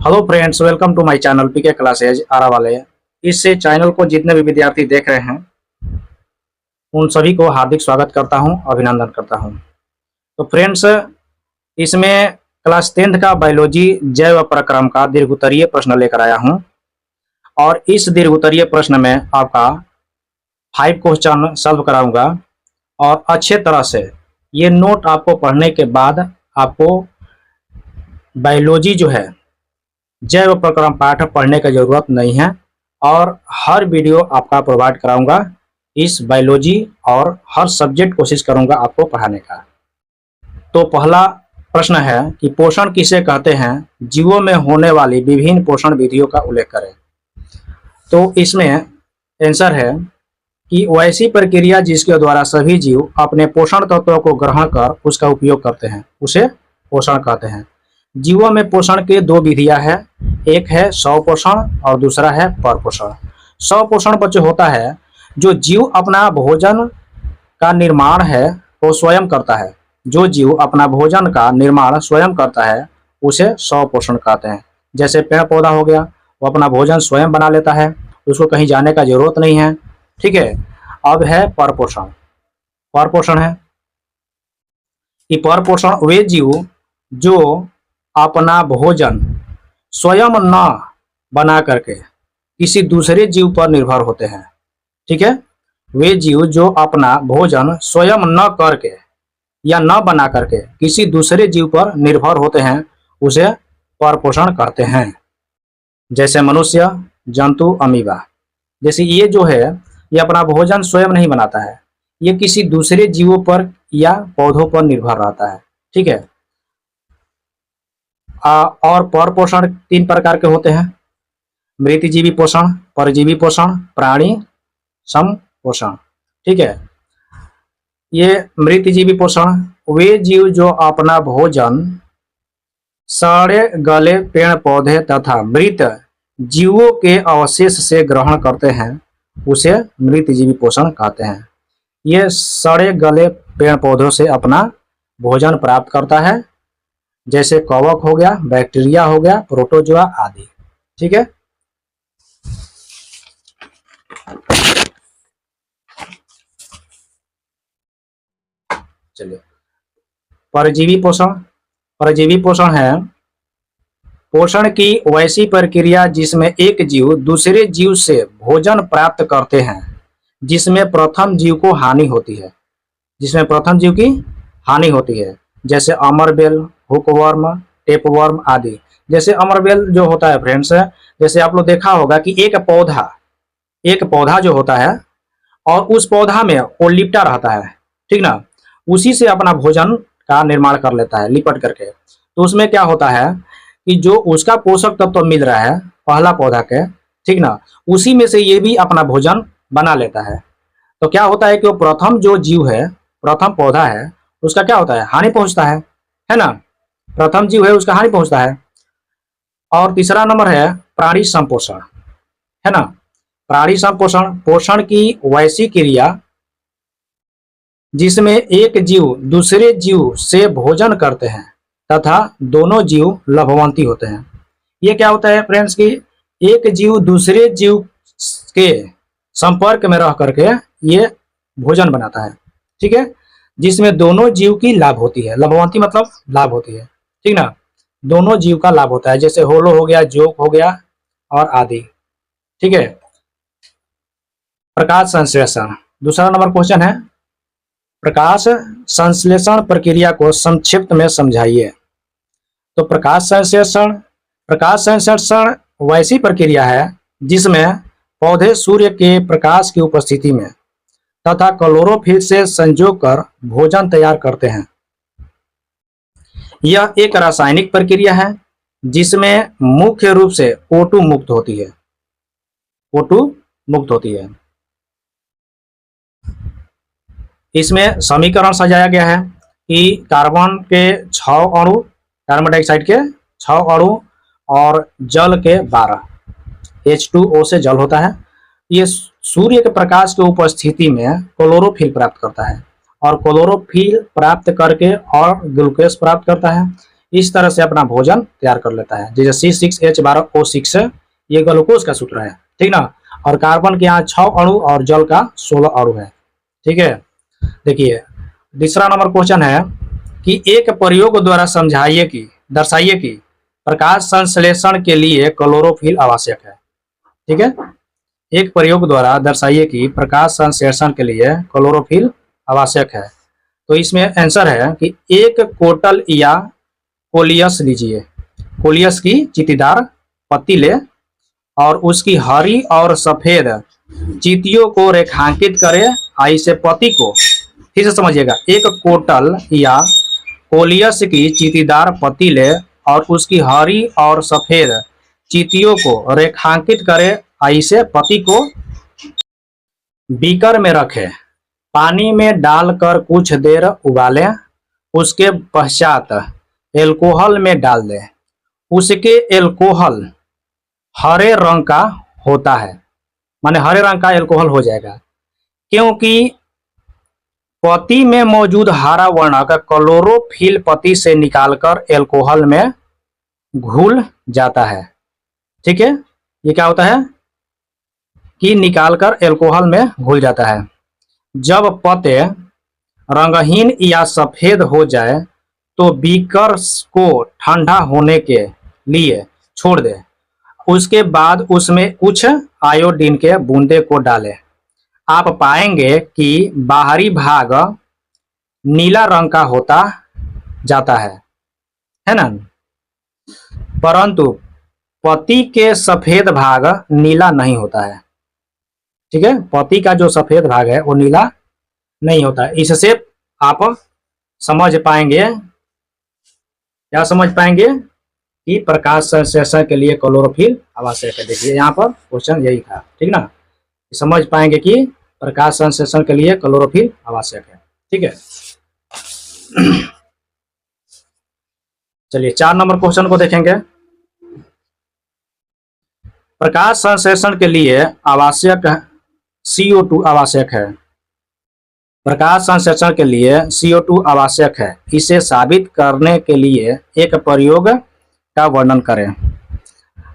Hello friends, welcome to my channel PK classes Arrah वाले। इस channel को जितने भी विद्यार्थी देख रहे हैं उन सभी को हार्दिक स्वागत करता हूं, अभिनंदन करता हूं। तो फ्रेंड्स, इसमें क्लास 10th का बायोलॉजी जैव प्रक्रम का दीर्घोत्तरीय प्रश्न लेकर आया हूं और इस दीर्घोत्तरीय प्रश्न में आपका 5 क्वेश्चन सॉल्व कराऊंगा और अच्छे तरह से ये नोट आपको पढ़ने के बाद आपको बायोलॉजी जो है जैव प्रक्रम पाठ पढ़ने की जरूरत नहीं है और हर वीडियो आपका प्रोवाइड कराऊंगा इस बायोलॉजी और हर सब्जेक्ट कोशिश करूंगा आपको पढ़ाने का। तो पहला प्रश्न है कि पोषण किसे कहते हैं, जीवों में होने वाली विभिन्न पोषण विधियों का उल्लेख करें। तो इसमें आंसर है कि वैसी प्रक्रिया जिसके द्वारा सभी जीव अपने पोषण तत्वों को ग्रहण कर उसका उपयोग करते हैं उसे पोषण कहते हैं। जीवों में पोषण के दो विधियां हैं, एक है स्वपोषण और दूसरा है परपोषण। स्वपोषण बच्चों होता है जो जीव अपना भोजन का निर्माण है वो स्वयं करता है। जो जीव अपना भोजन का निर्माण स्वयं करता है उसे स्वपोषण कहते हैं। जैसे पेड़ पौधा हो गया, वो अपना भोजन स्वयं बना लेता है, उसको कहीं जाने का जरूरत नहीं है। ठीक है। अब है परपोषण। परपोषण है कि परपोषण वे जीव जो अपना भोजन स्वयं न बना करके किसी दूसरे जीव पर निर्भर होते हैं। ठीक है। वे जीव जो अपना भोजन स्वयं न करके या न बना करके किसी दूसरे जीव पर निर्भर होते हैं उसे परपोषण कहते हैं। जैसे मनुष्य, जंतु, अमीबा। जैसे ये जो है ये अपना भोजन स्वयं नहीं बनाता है, ये किसी दूसरे जीवों पर या पौधों पर निर्भर रहता है। ठीक है। और परपोषण 3 प्रकार के होते हैं, मृतजीवी पोषण, परजीवी पोषण, प्राणी संपोषण। ठीक है। ये मृतजीवी पोषण वे जीव जो अपना भोजन सड़े गले पेड़ पौधे तथा मृत जीवों के अवशेष से ग्रहण करते हैं उसे मृतजीवी पोषण कहते हैं। ये सड़े गले पेड़ पौधों से अपना भोजन प्राप्त करता है, जैसे कवक हो गया, बैक्टीरिया हो गया, प्रोटोजोआ आदि। ठीक है। चलिए, परजीवी पोषण। परजीवी पोषण है पोषण की वैसी प्रक्रिया जिसमें एक जीव दूसरे जीव से भोजन प्राप्त करते हैं जिसमें प्रथम जीव को हानि होती है, जिसमें प्रथम जीव की हानि होती है। जैसे अमरबेल, हुकवर्म, टेपवर्म आदि। जैसे अमरबेल जो होता है फ्रेंड्स, जैसे आप लोग देखा होगा कि एक पौधा जो होता है और उस पौधा में वो लिपटा रहता है, ठीक ना, उसी से अपना भोजन का निर्माण कर लेता है लिपट करके। तो उसमें क्या होता है कि जो उसका पोषक तत्व तो मिल रहा है पहला पौधा के, ठीक ना, उसी में से ये भी अपना भोजन बना लेता है। तो क्या होता है कि वो प्रथम जो जीव है, प्रथम पौधा है, उसका क्या होता है, हानि पहुंचता है ना। प्रथम जीव है उसका हानि पहुंचता है। और तीसरा नंबर है प्राणी संपोषण, है ना। प्राणी संपोषण पोषण की वैसी क्रिया जिसमें एक जीव दूसरे जीव से भोजन करते हैं तथा दोनों जीव लाभवंती होते हैं। ये क्या होता है फ्रेंड्स कि एक जीव दूसरे जीव के संपर्क में रह करके ये भोजन बनाता है, ठीक है, जिसमें दोनों जीव की लाभ होती है। लाभवंती मतलब लाभ होती है, ठीक ना, दोनों जीव का लाभ होता है। जैसे होलो हो गया, जोक हो गया और आदि। ठीक है। प्रकाश संश्लेषण दूसरा नंबर क्वेश्चन है, प्रकाश संश्लेषण प्रक्रिया को संक्षिप्त में समझाइए। तो प्रकाश संश्लेषण वैसी प्रक्रिया है जिसमें पौधे सूर्य के प्रकाश की उपस्थिति में तथा क्लोरोफिल से संजो कर भोजन तैयार करते हैं। यह एक रासायनिक प्रक्रिया है जिसमें मुख्य रूप से O2 मुक्त होती है। O2 मुक्त होती है। इसमें समीकरण सजाया गया है कि कार्बन के 6 अणु, कार्बन डाइऑक्साइड के 6 अणु और जल के 12, H2O से जल होता है। ये सूर्य के प्रकाश की उपस्थिति में क्लोरोफिल प्राप्त करता है और क्लोरोफिल प्राप्त करके और ग्लूकोज प्राप्त करता है। इस तरह से अपना भोजन तैयार कर लेता है। जैसे C6H12O6 ये ग्लूकोज का सूत्र है, ठीक ना। और कार्बन के यहाँ 6 अणु और जल का 16 अणु है, ठीक है। देखिए दूसरा नंबर क्वेश्चन है कि एक प्रयोग द्वारा दर्शाइए कि प्रकाश संश्लेषण के लिए क्लोरोफिल आवश्यक है, ठीक है। एक प्रयोग द्वारा दर्शाइए कि प्रकाश संश्लेषण के लिए क्लोरोफिल आवश्यक है। तो इसमें आंसर है कि एक कोटल या कोलियस लीजिए, कोलियस की चींटीदार पत्ती ले और उसकी हरी और सफेद चींटियों को रेखांकित करें। ऐसे पत्ती को फिर से समझिएगा, एक कोटल या कोलियस की चींटीदार पत्ती ले और उसकी हरी और सफेद चींटियों को रेखांकित करें। ऐसे पत्ती को बीकर में रखें, पानी में डालकर कुछ देर उबालें, उसके पश्चात एल्कोहल में डाल दें। उसके एल्कोहल हरे रंग का होता है, माने हरे रंग का एल्कोहल हो जाएगा, क्योंकि पत्ती में मौजूद हरा वर्णक क्लोरोफिल पत्ती से निकालकर एल्कोहल में घुल जाता है, ठीक है। ये क्या होता है कि निकालकर एल्कोहल में घुल जाता है। जब पत्ते रंगहीन या सफेद हो जाए तो बीकर को ठंडा होने के लिए छोड़ दें। उसके बाद उसमें कुछ आयोडीन के बूंदे को डालें। आप पाएंगे कि बाहरी भाग नीला रंग का होता जाता है ना, परंतु पत्ती के सफेद भाग नीला नहीं होता है, ठीक है। पत्ती का जो सफेद भाग है वो नीला नहीं होता है। इससे आप समझ पाएंगे, क्या समझ पाएंगे कि प्रकाश संश्लेषण के लिए क्लोरोफिल आवश्यक है। देखिए यहाँ पर क्वेश्चन यही था, ठीक ना। समझ पाएंगे कि प्रकाश संश्लेषण के लिए क्लोरोफिल आवश्यक है, ठीक है। चलिए 4 नंबर क्वेश्चन को देखेंगे। प्रकाश संश्लेषण के लिए आवश्यक CO2 आवश्यक है। प्रकाश संश्लेषण के लिए CO2 आवश्यक है। इसे साबित करने के लिए एक प्रयोग का वर्णन करें।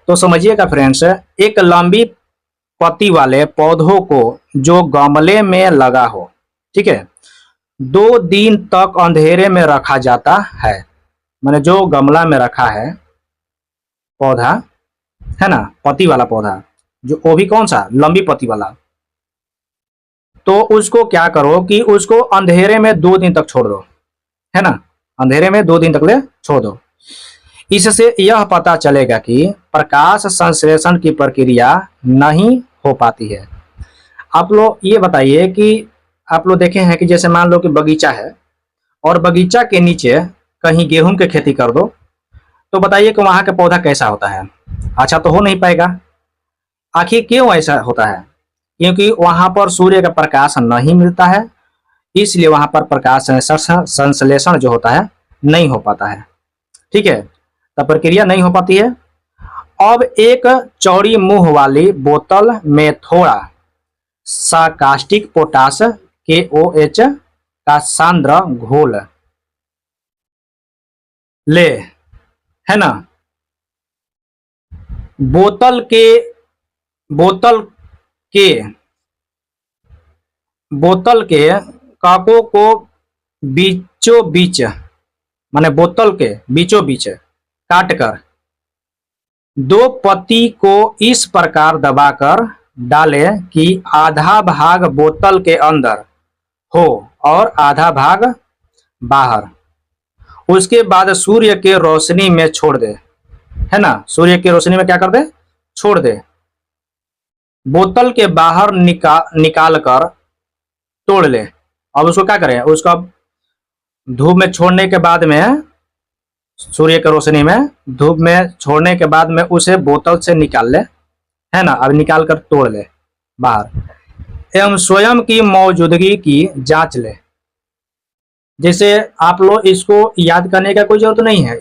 तो समझिएगा फ्रेंड्स, एक लंबी पत्ती वाले पौधों को जो गमले में लगा हो, ठीक है, 2 दिन तक अंधेरे में रखा जाता है। मैंने जो गमला में रखा है पौधा है ना, पत्ती वाला पौधा, जो वो भी कौन सा, लंबी पत्ती वाला, तो उसको क्या करो कि उसको अंधेरे में 2 दिन तक छोड़ दो, है ना, अंधेरे में 2 दिन तक ले छोड़ दो। इससे यह पता चलेगा कि प्रकाश संश्लेषण की प्रक्रिया नहीं हो पाती है। आप लोग ये बताइए कि आप लोग देखे हैं कि जैसे मान लो कि बगीचा है और बगीचा के नीचे कहीं गेहूं की खेती कर दो, तो बताइए कि वहां का पौधा कैसा होता है, अच्छा तो हो नहीं पाएगा। आखिर क्यों ऐसा होता है, क्योंकि वहां पर सूर्य का प्रकाश नहीं मिलता है, इसलिए वहां पर प्रकाश संश्लेषण जो होता है नहीं हो पाता है, ठीक है, तब प्रक्रिया नहीं हो पाती है। अब एक चौड़ी मुंह वाली बोतल में थोड़ा सा कास्टिक पोटास KOH का सांद्र घोल ले, है ना। बोतल के काकों को बीचों बीच, माने बोतल के बीचों बीच काटकर 2 पत्ती को इस प्रकार दबाकर डालें कि आधा भाग बोतल के अंदर हो और आधा भाग बाहर। उसके बाद सूर्य के रोशनी में छोड़ दे, है ना, सूर्य की रोशनी में क्या कर दे, छोड़ दे। बोतल के बाहर निकाल कर तोड़ ले। अब उसको क्या करें, उसको धूप में छोड़ने के बाद में, सूर्य की रोशनी में धूप में छोड़ने के बाद में उसे बोतल से निकाल ले, है ना, अब निकाल कर तोड़ ले बाहर एवं स्वयं की मौजूदगी की जांच ले। जैसे आप लोग इसको याद करने का कोई जरूरत नहीं है,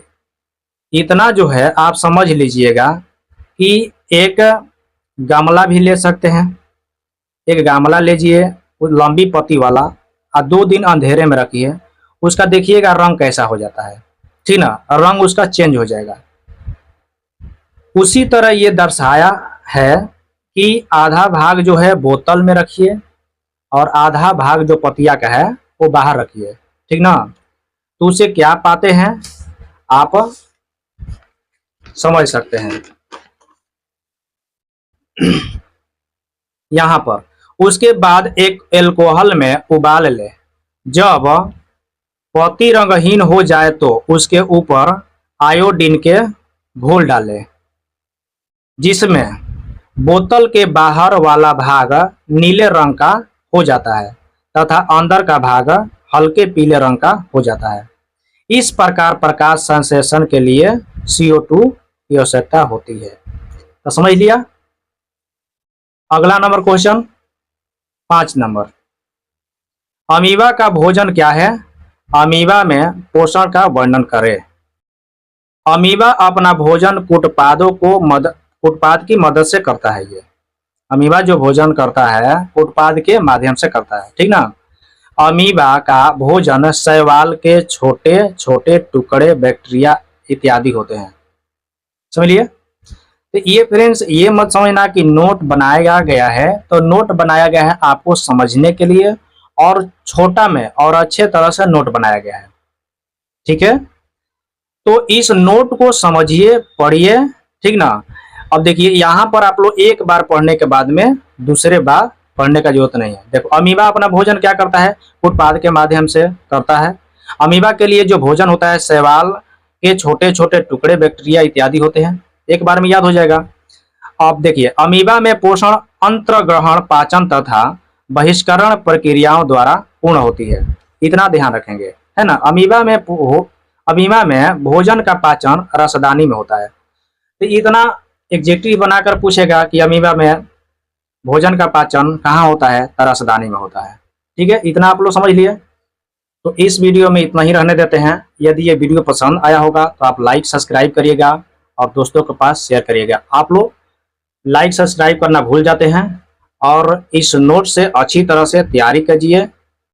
इतना जो है आप समझ लीजिएगा कि एक गमला भी ले सकते हैं, एक गमला लीजिए लंबी पत्ती वाला और 2 दिन अंधेरे में रखिए, उसका देखिएगा रंग कैसा हो जाता है। ठीक ना, रंग उसका चेंज हो जाएगा। उसी तरह ये दर्शाया है कि आधा भाग जो है बोतल में रखिए और आधा भाग जो पतिया का है वो बाहर रखिए, ठीक ना। तो उसे क्या पाते हैं आप समझ सकते हैं। यहां पर उसके बाद एक एल्कोहल में उबाल ले, जब पति रंगहीन हो जाए तो उसके ऊपर आयोडीन के घोल डालें, जिसमें बोतल के बाहर वाला भाग नीले रंग का हो जाता है तथा अंदर का भाग हल्के पीले रंग का हो जाता है। इस प्रकार प्रकाश संश्लेषण के लिए CO2 की आवश्यकता होती है। तो समझ लिया। अगला नंबर क्वेश्चन 5 नंबर, अमीबा का भोजन क्या है? अमीबा में पोषण का वर्णन करें। अमीबा अपना भोजन कूटपाद की मदद से करता है। ये अमीबा जो भोजन करता है कूटपाद के माध्यम से करता है, ठीक ना। अमीबा का भोजन शैवाल के छोटे छोटे टुकड़े, बैक्टीरिया इत्यादि होते हैं। समझ लिए। तो ये फ्रेंड्स ये मत समझना कि नोट बनाया गया है, तो नोट बनाया गया है आपको समझने के लिए और छोटा में और अच्छे तरह से नोट बनाया गया है, ठीक है। तो इस नोट को समझिए, पढ़िए, ठीक ना। अब देखिए यहाँ पर आप लोग एक बार पढ़ने के बाद में दूसरे बार पढ़ने का जरूरत नहीं है। देखो अमीबा अपना भोजन क्या करता है? उत्पाद के माध्यम से करता है। अमीबा के लिए जो भोजन होता है शैवाल के छोटे छोटे टुकड़े, बैक्टीरिया इत्यादि होते हैं। एक बार में याद हो जाएगा। अब देखिए अमीबा में पोषण अंतर्ग्रहण, पाचन तथा बहिष्करण प्रक्रियाओं द्वारा पूर्ण होती है। इतना ध्यान रखेंगे, है ना। अमीबा में भोजन का पाचन रसदानी में होता है। तो इतना एग्जेक्टिव बनाकर पूछेगा कि अमीबा में भोजन का पाचन कहाँ होता है? रसदानी में होता है, ठीक है। इतना आप लोग समझ लिए। तो इस वीडियो में इतना ही रहने देते हैं। यदि ये वीडियो पसंद आया होगा तो आप लाइक सब्सक्राइब करिएगा और दोस्तों के पास शेयर करिएगा। आप लोग लाइक सब्सक्राइब करना भूल जाते हैं और इस नोट से अच्छी तरह से तैयारी कीजिए।